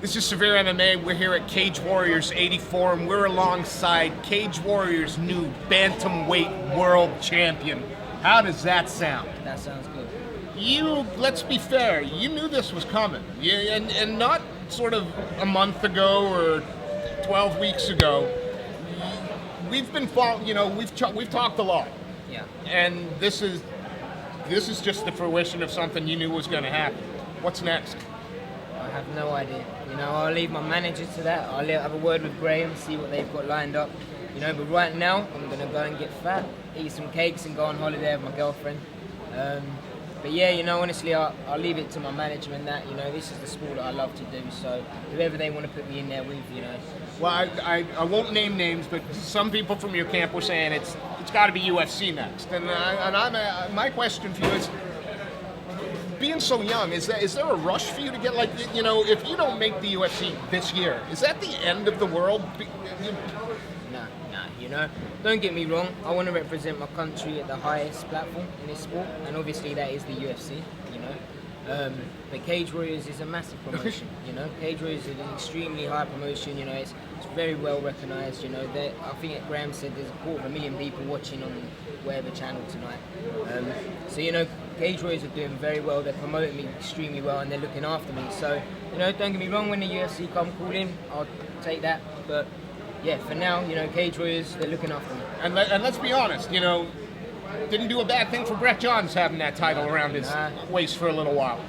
This is Severe MMA. We're here at Cage Warriors 84, and we're alongside Cage Warriors' new bantamweight world champion. How does that sound? That sounds good. Let's be fair, you knew this was coming. And not sort of a month ago or 12 weeks ago. We've been we've talked a lot. Yeah. And this is just the fruition of something you knew was going to happen. What's next? I have no idea. I'll leave my manager to that. I'll have a word with Graham, see what they've got lined up. But right now, I'm going to go and get fat, eat some cakes and go on holiday with my girlfriend. But yeah, honestly, I'll leave it to my manager and that. This is the sport that I love to do. So whoever they want to put me in there with, Well, I won't name names, but some people from your camp were saying it's got to be UFC next. And my question for you is, being so young, is there a rush for you to get if you don't make the UFC this year, is that the end of the world? Nah, don't get me wrong, I want to represent my country at the highest platform in this sport, and obviously that is the UFC, but Cage Warriors is a massive promotion, Cage Warriors is an extremely high promotion, it's very well recognised, I think Graham said there's 250,000 people watching on whatever channel tonight, so Cage Warriors are doing very well, they're promoting me extremely well and they're looking after me, so don't get me wrong, when the UFC come calling, I'll take that, but yeah, for now, Cage Warriors, they're looking after me. And let's be honest, didn't do a bad thing for Brett Johns having that title around his waist for a little while.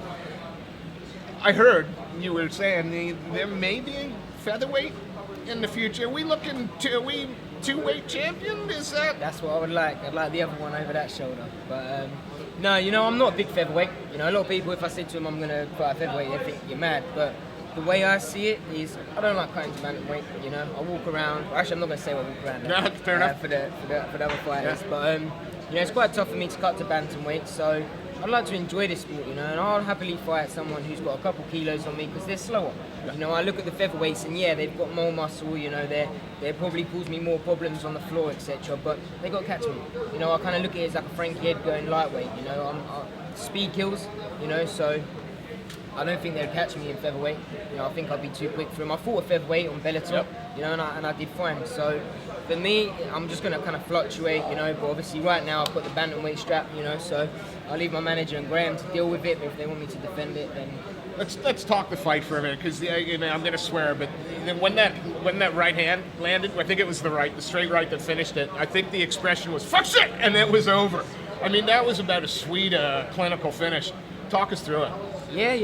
I heard you were saying there may be a featherweight in the future. Are we two-weight champion? Is that? That's what I would like. I'd like the other one over that shoulder. But no, I'm not a big featherweight. A lot of people, if I said to them I'm going to fight a featherweight, they think you're mad. But the way I see it is, I don't like cutting to bantamweight. I walk around. Actually, I'm not going to say what I walk around. No, fair enough. For the other fighters. Yeah. But it's quite tough for me to cut to bantamweight. So I'd like to enjoy this sport, and I'll happily fight someone who's got a couple kilos on me because they're slower. Yeah. I look at the featherweights, and yeah, they've got more muscle. They probably cause me more problems on the floor, etc. But they got to catch me. I kind of look at it as like a Frankie Ed going lightweight. Speed kills. So I don't think they'd catch me in featherweight. I think I'd be too quick for them. I fought a featherweight on Bellator, and I did fine. So for me, I'm just going to kind of fluctuate, but obviously right now I've got the bantamweight strap, so I'll leave my manager and Graham to deal with it, but if they want me to defend it, then... Let's talk the fight for a minute, because I'm going to swear, but when that right hand landed, I think it was the straight right that finished it, I think the expression was, "Fuck shit!" and it was over. I mean, that was about as sweet a clinical finish. Talk us through it. Yeah,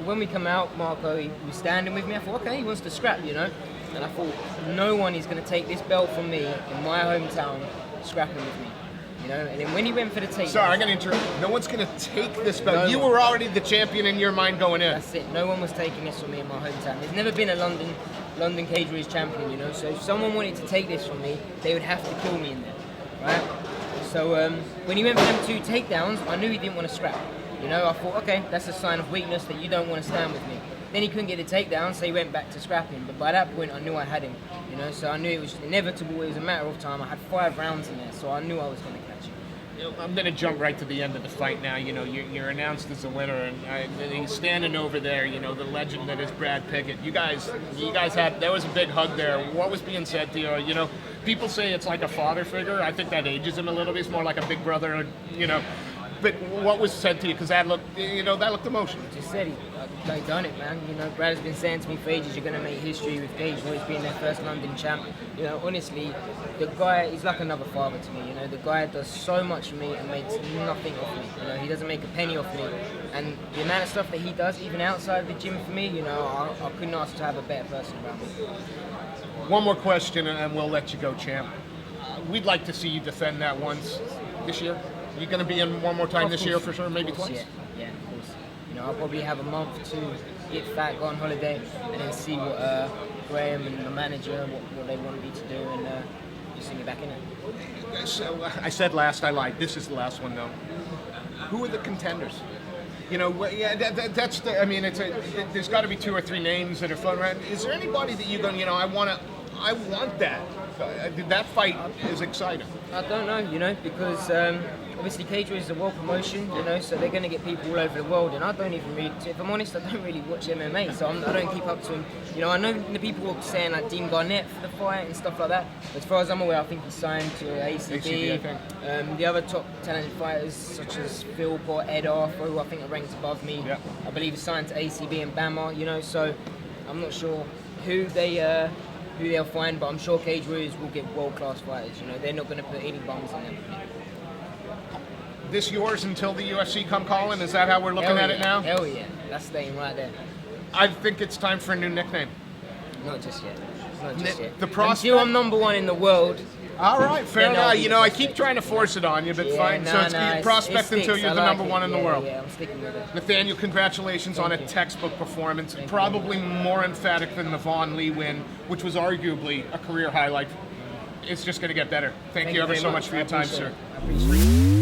when we come out, Marco, he was standing with me. I thought, okay, he wants to scrap, And I thought, no one is going to take this belt from me in my hometown, scrapping with me. And then when he went for the takedown... Sorry, I'm going to interrupt. No one's going to take this belt. You were already the champion in your mind going in. That's it. No one was taking this from me in my hometown. There's never been a London Cage Warriors champion, So if someone wanted to take this from me, they would have to kill me in there, right? So when he went for them 2 takedowns, I knew he didn't want to scrap. I thought, okay, that's a sign of weakness that you don't want to stand with me. Then he couldn't get the takedown, so he went back to scrapping. But by that point, I knew I had him. So I knew it was inevitable. It was a matter of time. I had 5 rounds in there, so I knew I was going to catch him. I'm going to jump right to the end of the fight now. You're announced as a winner, and he's standing over there. The legend that is Brad Pickett. You guys there was a big hug there. What was being said to you? People say it's like a father figure. I think that ages him a little bit. It's more like a big brother. But what was said to you? Because that looked emotional. Just said he done it, man. Brad has been saying to me for ages, you're going to make history with Cage Warriors being their first London champ. Honestly, the guy, he's like another father to me. The guy does so much for me and makes nothing of me. He doesn't make a penny off me. And the amount of stuff that he does, even outside the gym for me, I couldn't ask to have a better person around me. One more question, and we'll let you go, champ. We'd like to see you defend that once this year. Are you going to be in one more time this year for sure, maybe twice? Yeah, of course. I'll probably have a month to get fat, go on holiday, and then see what Graham and the manager, what they want me to do, and just sing it back in it. So I said last, I lied. This is the last one, though. Who are the contenders? That's the. I mean, there's got to be 2 or 3 names that are floating around. Is there anybody that you go? I want that. That fight is exciting. I don't know, you know, because obviously cage warriors is a world promotion, you know, so they're going to get people all over the world, and I don't even really, if I'm honest, I don't really watch MMA, so I don't keep up to him. You know, I know the people were saying like Dean Garnett for the fight and stuff like that. As far as I'm aware, I think he signed to ACB. I think. The other top talented fighters, such as Philpott, Ed Arthur, who I think are ranked above me, Yeah. I believe is signed to ACB and BAMMA, you know, so I'm not sure who they'll find, but I'm sure cage warriors will get world-class fighters. You know, they're not going to put any bums in them. This yours until the UFC come calling? Is that how we're looking Hell at yeah. it now? Hell yeah, that's staying right there. I think it's time for a new nickname. Not just yet. Not just yet. The prospect- Until I'm number one in the world. All right, fair Then I'll enough. be You the know, I prospect. keep trying to force it on you, but Yeah, fine. So it's it prospect sticks. until you're I the like number it. one in the Yeah, world. Yeah, I'm sticking with it. Nathaniel, congratulations on a Thank you. textbook performance. Thank you. Probably more emphatic than the Vaughn Lee win, which was arguably a career highlight. It's just going to get better. Thank you ever very so much for I your time, appreciate sir. it. I appreciate it.